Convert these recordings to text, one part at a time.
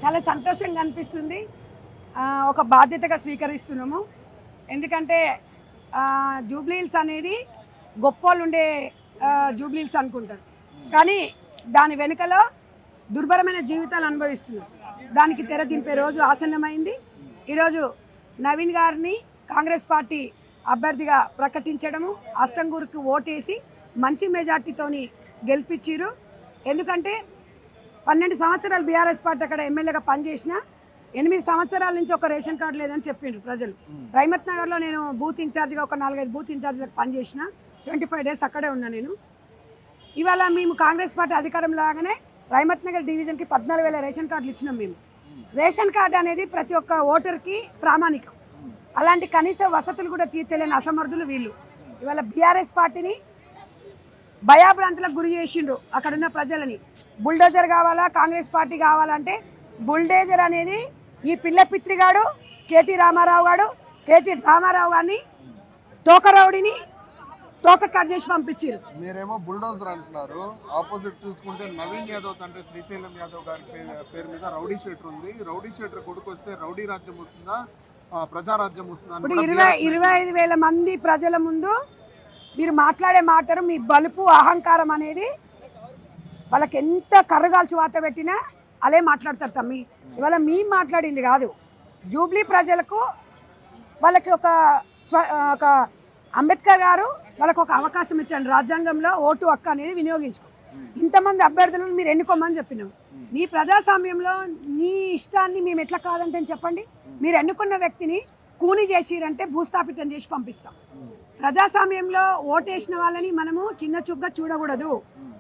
చాలా సంతోషంగా అనిపిస్తుంది. ఒక బాధ్యతగా స్వీకరిస్తున్నాము. ఎందుకంటే జూబ్లీ హిల్స్ అనేది గొప్పోళ్ళు ఉండే జూబ్లీ హిల్స్ అనుకుంటారు, కానీ దాని వెనుకలో దుర్భరమైన జీవితాలు అనుభవిస్తున్నారు. దానికి తెర దింపే రోజు ఆసన్నమైంది. ఈరోజు నవీన్ గారిని కాంగ్రెస్ పార్టీ అభ్యర్థిగా ప్రకటించడము, అస్తంగూరుకు ఓటేసి మంచి మెజార్టీతోని గెలిపించారు. ఎందుకంటే 12 సంవత్సరాలు బీఆర్ఎస్ పార్టీ అక్కడ ఎమ్మెల్యేగా పనిచేసిన 8 సంవత్సరాల నుంచి ఒక రేషన్ కార్డు లేదని చెప్పిండ్రు ప్రజలు. రైమత్ నగర్లో నేను బూత్ ఇన్ఛార్జ్గా ఒక 4-5 బూత్ ఇన్ఛార్జ్లకు పనిచేసిన 25 డేస్ అక్కడే ఉన్నా నేను. ఇవాళ మేము కాంగ్రెస్ పార్టీ అధికారం లాగానే రైమత్ నగర్ డివిజన్కి 14,000 రేషన్ కార్డులు ఇచ్చినాం మేము. రేషన్ కార్డు అనేది ప్రతి ఒక్క ఓటర్కి ప్రామాణికం. అలాంటి కనీస వసతులు కూడా తీర్చలేని అసమర్థులు వీళ్ళు. ఇవాళ బీఆర్ఎస్ పార్టీని భయాభ్రాంతులకు గురి చేసిండ్రు అక్కడున్న ప్రజలని. బుల్డోజర్ కావాలా, కాంగ్రెస్ పార్టీ కావాలంటే బుల్డోజర్ అనేది ఈ పిల్లపిత్రిగాడు కేటీ రామారావు గారిని తోకరౌడిని తోక కట్ చేసి పంపించారు. మీరేమో బుల్డోజర్ అంటున్నారు. ఆపోజిట్ చూసుకుంటే నవీన్ యాదవ్ తండ్రి శ్రీశైలం యాదవ్ గారి పేరు మీద రౌడీ షీటర్ ఉంది. రౌడీ షీటర్ కొడుకు వస్తే రౌడీ రాజ్యం వస్తుందా, ప్రజారాజ్యం వస్తుందా? ఇప్పుడు 25,000 మంది ప్రజల ముందు మీరు మాట్లాడే మాటలు, మీ బలుపు అహంకారం అనేది వాళ్ళకి ఎంత కర్రగాల్చి వాత పెట్టినా అలే మాట్లాడతారు తమ్మి. ఇవాళ మీ మాట్లాడింది కాదు, జూబ్లీ ప్రజలకు వాళ్ళకి ఒక అంబేద్కర్ గారు వాళ్ళకు ఒక అవకాశం ఇచ్చాడు రాజ్యాంగంలో, ఓటు హక్కు అనేది వినియోగించుకో. ఇంతమంది అభ్యర్థులను మీరు ఎన్నుకోమని చెప్పినాం. నీ ప్రజాస్వామ్యంలో నీ ఇష్టాన్ని మేము ఎట్లా కాదంటే చెప్పండి. మీరు ఎన్నుకున్న వ్యక్తిని కూని చేసిరంటే భూస్థాపితం చేసి పంపిస్తాం. ప్రజాస్వామ్యంలో ఓటేసిన వాళ్ళని మనము చిన్న చూపుగా చూడకూడదు.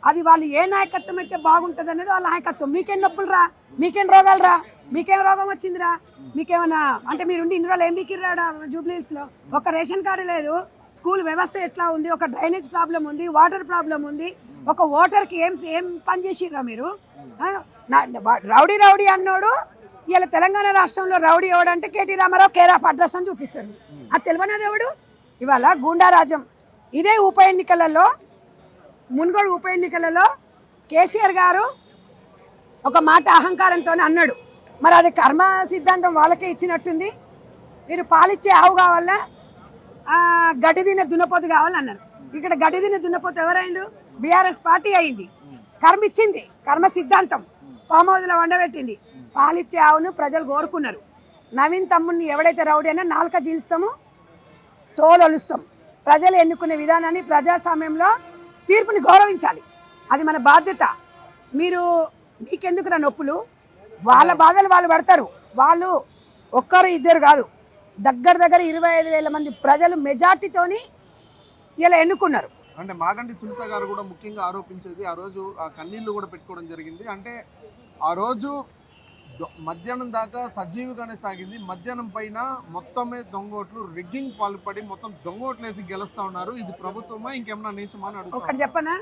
అది వాళ్ళు ఏ నాయకత్వం అయితే బాగుంటుంది అనేది వాళ్ళ నాయకత్వం. మీకేం నొప్పులు రా, మీకేం రోగాలు రా, మీకేం రోగం వచ్చిందిరా, మీకేమన్నా అంటే మీరుండి ఇన్ని రోజులు ఏం బీకిరాడా జూబ్లీ హిల్స్లో? ఒక రేషన్ కార్డు లేదు, స్కూల్ వ్యవస్థ ఎట్లా ఉంది, ఒక డ్రైనేజ్ ప్రాబ్లం ఉంది, వాటర్ ప్రాబ్లం ఉంది. ఒక ఓటర్కి ఏం పని చేసిర్రా మీరు? రౌడీ అన్నోడు ఇలా తెలంగాణ రాష్ట్రంలో రౌడీ ఎవడంటే KT Rama Rao care of address అని చూపిస్తారు. అది తెలియనిది ఎవడు? ఇవాళ గూండారాజ్యం. ఇదే ఉప ఎన్నికలలో, మున్గోడు ఉప ఎన్నికలలో కేసీఆర్ గారు ఒక మాట అహంకారంతో అన్నాడు. మరి అది కర్మ సిద్ధాంతం వాళ్ళకే ఇచ్చినట్టుంది. మీరు పాలిచ్చే ఆవు కావాలా, గడ్డి తినే దున్నపోతు కావాలన్నారు. ఇక్కడ గడ్డి తినే దున్నపోతు ఎవరైండ్రు? బీఆర్ఎస్ పార్టీ అయింది. కర్మ ఇచ్చింది, కర్మ సిద్ధాంతం పామోదులో వండబెట్టింది. పాలిచ్చే ఆవును ప్రజలు కోరుకున్నారు. నవీన్ తమ్ముడిని ఎవడైతే రౌడీ అయినా నాలుక జీల్స్తాము, తోలొలుస్తాం. ప్రజలు ఎన్నుకునే విధానాన్ని, ప్రజాస్వామ్యంలో తీర్పుని గౌరవించాలి. అది మన బాధ్యత. మీకెందుకురా నొప్పులు? వాళ్ళ బాధలు వాళ్ళు పడతారు. వాళ్ళు ఒక్కరు ఇద్దరు కాదు, దగ్గర 25,000 మంది ప్రజలు మెజార్టీతోని ఇలా ఎన్నుకున్నారు. అంటే మాగంటి సునీత గారు కూడా ముఖ్యంగా ఆరోపించేది, ఆ రోజు ఆ కన్నీళ్లు కూడా పెట్టుకోవడం జరిగింది. అంటే ఆ రోజు మధ్యాహ్నం దాకా సజీవుగానే సాగింది. మధ్యాహ్నం పైన మొత్తమే దొంగోట్లు రిగ్గింగ్ పాల్పడి మొత్తం దొంగోట్లు వేసి గెలుస్తా ఉన్నారు. ఇది ప్రభుత్వమా ఇంకేమన్నా నీచమా అని అడుగుతారు. ఒకటి చెప్పనా,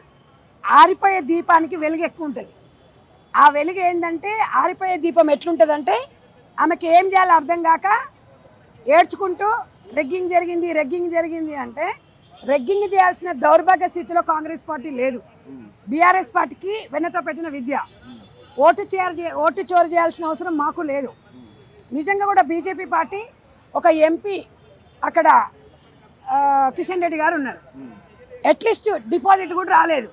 ఆరిపోయే దీపానికి వెలుగు ఎక్కువ ఉంటుంది. ఆ వెలుగు ఏంటంటే, ఆరిపోయే దీపం ఎట్లుంటుందంటే ఆమెకి ఏం చేయాలో అర్థం కాక ఏడ్చుకుంటూ రెగ్గింగ్ జరిగింది అంటే, రెగ్గింగ్ చేయాల్సిన దౌర్భాగ్య స్థితిలో కాంగ్రెస్ పార్టీ లేదు. బీఆర్ఎస్ పార్టీకి వెన్నతో పెట్టిన విద్య. ఓటు చోరు చేయాల్సిన అవసరం మాకు లేదు. నిజంగా కూడా బీజేపీ పార్టీ ఒక ఎంపీ అక్కడ కిషన్ రెడ్డి గారు ఉన్నారు, అట్లీస్ట్ డిపాజిట్ కూడా రాలేదు.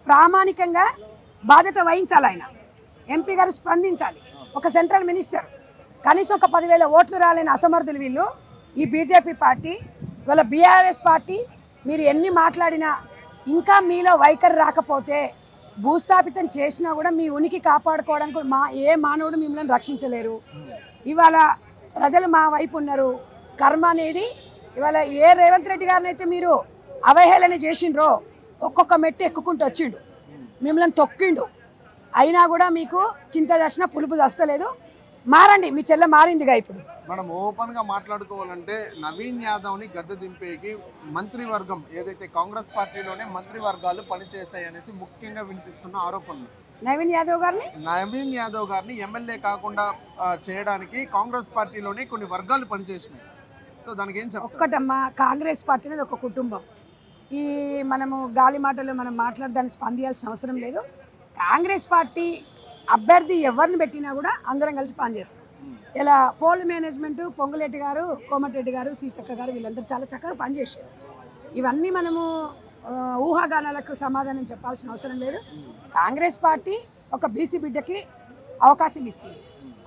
ప్రామాణికంగా బాధ్యత వహించాలి ఆయన. ఎంపీ గారు స్పందించాలి. ఒక సెంట్రల్ మినిస్టర్, కనీసం ఒక 10,000 ఓట్లు రాలేని అసమర్థులు వీళ్ళు. ఈ బీజేపీ పార్టీ, ఇవాళ బీఆర్ఎస్ పార్టీ, మీరు ఎన్ని మాట్లాడినా ఇంకా మీలో వైఖరి రాకపోతే భూస్థాపితం చేసినా కూడా మీ ఉనికి కాపాడుకోవడానికి ఏ మానవుడు మిమ్మల్ని రక్షించలేరు. ఇవాళ ప్రజలు మా వైపు ఉన్నారు. కర్మ అనేది ఇవాళ ఏ రేవంత్ రెడ్డి గారిని అయితే మీరు అవహేళన చేసిండ్రో, ఒక్కొక్క మెట్టు ఎక్కుకుంటూ వచ్చిండు, మిమ్మల్ని తొక్కిండు. అయినా కూడా మీకు చింత దర్శన పులుపు దస్తలేదు. మారండి, మీ చెల్లె మారిందిగా. ఇప్పుడు మనం ఓపెన్ గా మాట్లాడుకోవాలంటే నవీన్ యాదవ్ ని గద్దె దింపేకి మంత్రివర్గం ఏదైతే కాంగ్రెస్ పార్టీలోనే మంత్రివర్గాలు పనిచేశాయి అనేసి ముఖ్యంగా వినిపిస్తున్న ఆరోపణలు. నవీన్ యాదవ్ గారిని ఎమ్మెల్యే కాకుండా చేయడానికి కాంగ్రెస్ పార్టీలోనే కొన్ని వర్గాలు పనిచేసినాయి. సో దానికి ఏం చెప్తారు? ఒక్కటమ్మా, కాంగ్రెస్ పార్టీ అనేది ఒక కుటుంబం. మనము గాలి మాటలు మనం మాట్లాడడానికి స్పందించాల్సిన అవసరం లేదు. కాంగ్రెస్ పార్టీ అభ్యర్థి ఎవరిని పెట్టినా కూడా అందరం కలిసి పనిచేస్తాం. ఇలా పోల్ మేనేజ్మెంట్ పొంగులేటి గారు, కోమటిరెడ్డి గారు, సీతక్క గారు వీళ్ళందరూ చాలా చక్కగా పనిచేశారు. ఇవన్నీ మనము ఊహాగానాలకు సమాధానం చెప్పాల్సిన అవసరం లేదు. కాంగ్రెస్ పార్టీ ఒక బీసీ బిడ్డకి అవకాశం ఇచ్చింది.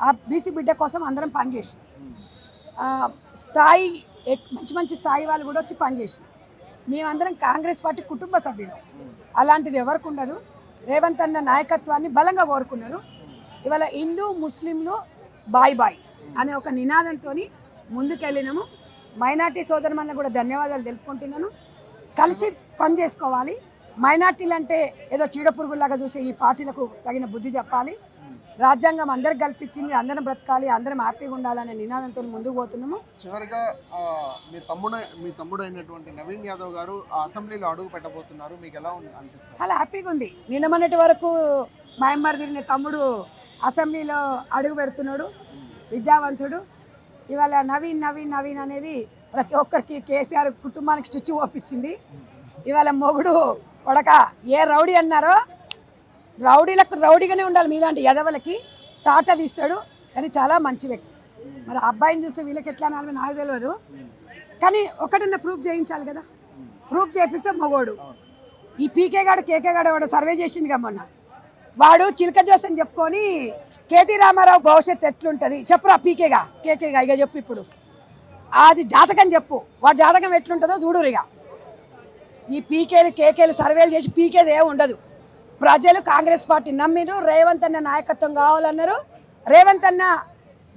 ఆ బీసీ బిడ్డ కోసం అందరం పనిచేసాం. స్థాయి మంచి మంచి స్థాయి వాళ్ళు కూడా వచ్చి పనిచేసాం. మేమందరం కాంగ్రెస్ పార్టీ కుటుంబ సభ్యులు. అలాంటిది ఎవరికి ఉండదు. రేవంత్ అన్న నాయకత్వాన్ని బలంగా కోరుకున్నారు. ఇవాళ హిందూ ముస్లింలు బాయ్ బాయ్ అనే ఒక నినాదంతో ముందుకెళ్ళినాము. మైనార్టీ సోదరులకు కూడా ధన్యవాదాలు తెలుపుకుంటున్నాను. కలిసి పని చేసుకోవాలి. మైనార్టీలు అంటే ఏదో చీడపురుగుల్లాగా చూసే ఈ పార్టీలకు తగిన బుద్ధి చెప్పాలి. రాజ్యాంగం అందరికి కల్పించింది, అందరం బ్రతకాలి, అందరం హ్యాపీగా ఉండాలనే నినాదంతో ముందుకు పోతున్నాము. చివరిగా మీ తమ్ముడు అయినటువంటి నవీన్ యాదవ్ గారు ఆ అసెంబ్లీలో అడుగు పెట్టబోతున్నారు. మీకు ఎలా అనిపిస్తుంది? చాలా హ్యాపీగా ఉంది. నిన్నమన్నటి వరకు మహమ్మర్ తిరిగిన తమ్ముడు అసెంబ్లీలో అడుగు పెడుతున్నాడు. విద్యావంతుడు. ఇవాళ నవీన్ నవీన్ నవీన్ అనేది ప్రతి ఒక్కరికి కేసీఆర్ కుటుంబానికి చుచ్చు ఓపించింది. ఇవాళ మొగుడు కొడక ఏ రౌడీ అన్నారో రౌడీలకు రౌడీగానే ఉండాలి. మీలాంటి యదవలకి తాట తీస్తాడు. కానీ చాలా మంచి వ్యక్తి. మరి ఆ అబ్బాయిని చూస్తే వీళ్ళకి ఎట్లా అనాలో నాకు తెలియదు. కానీ ఒకటన్నా ప్రూఫ్ చేయించాలి కదా. ప్రూఫ్ చేపిస్తే మగోడు. ఈ పీకే గాడు కేకే గాడు వాడు సర్వే చేసిండు మొన్న. వాడు చిలక జోస్ అని చెప్పుకొని కేటీ రామారావు భవిష్యత్తు ఎట్లుంటుంది చెప్పురా పీకేగా కేకేగా ఇక చెప్పు. ఇప్పుడు అది జాతకం చెప్పు. వాడు జాతకం ఎట్లుంటుందో చూడురు. ఇక ఈ పీకేలు కేకేలు సర్వేలు చేసి పీకేది ఏమి ఉండదు. ప్రజలు కాంగ్రెస్ పార్టీ నమ్మిరు. రేవంత్ అన్న నాయకత్వం కావాలన్నారు. రేవంత్ అన్న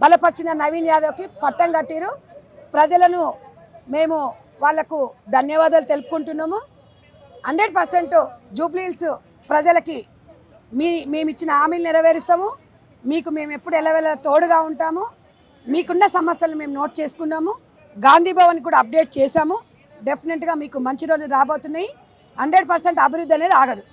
బలపరిచిన నవీన్ యాదవ్కి పట్టం కట్టిరు. ప్రజలను మేము వాళ్లకు ధన్యవాదాలు తెలుపుకుంటున్నాము. 100% జూబ్లీహిల్స్ ప్రజలకి మేము ఇచ్చిన హామీలు నెరవేరుస్తాము. మీకు మేము ఎప్పుడు ఎలవెల తోడుగా ఉంటాము. మీకున్న సమస్యలు మేము నోట్ చేసుకున్నాము. గాంధీ భవన్ కూడా అప్డేట్ చేశాము. డెఫినెట్గా మీకు మంచి రోజులు రాబోతున్నాయి. 100% అభివృద్ధి అనేది ఆగదు.